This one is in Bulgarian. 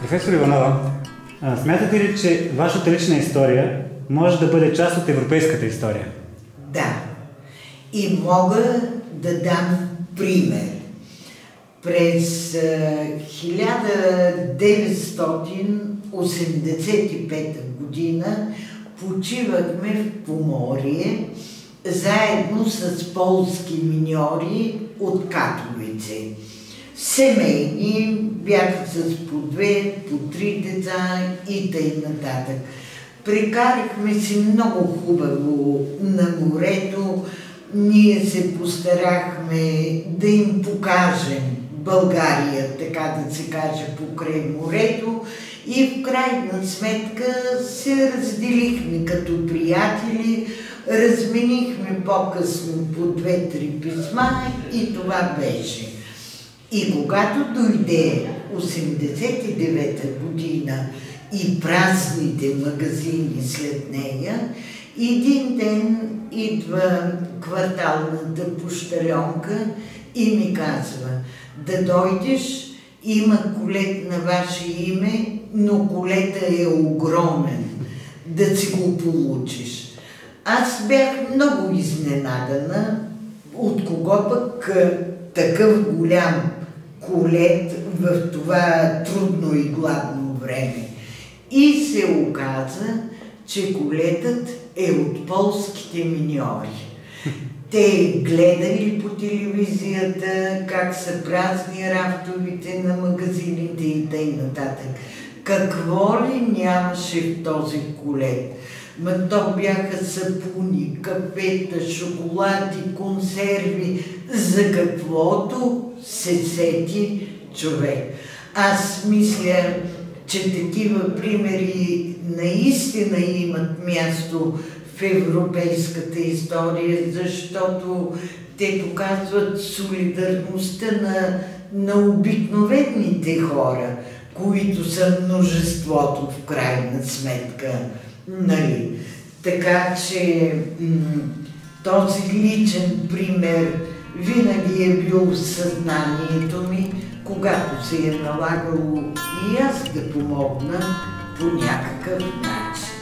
Професор Иванова, смятате ли, че вашата лична история може да бъде част от европейската история? Да. И мога да дам пример. През 1985 година почивахме в Поморие заедно с полски миньори от Катовице. Семейни, бяха с по 2, по 3 деца и т.н. Прекарахме си много хубаво на морето. Ние се постарахме да им покажем България, така да се каже, покрай морето, и в крайна сметка се разделихме като приятели, разменихме по-късно по 2-3 писма и това беше. И когато дойде 89-та година и празните магазини след нея, един ден идва кварталната пощальонка и ми казва: да дойдеш, има колет на ваше име, но колета е огромен, да си го получиш. Аз бях много изненадана от кого пък такъв голям колет в това трудно и гладно време. И се оказа, че колетът е от полските миньори. Те гледали по телевизията как са празни рафтовите на магазините и т.н. Какво ли нямаше в този колет? Ма то бяха сапуни, кафета, шоколади, консерви, за каквото се сети човек. Аз мисля, че такива примери наистина имат място в европейската история, защото те показват солидарността на обикновените хора, които са множеството в крайна сметка. Нали? Така че този личен пример винаги е бил в съзнанието ми, когато се е налагало и аз да помогна по някакъв начин.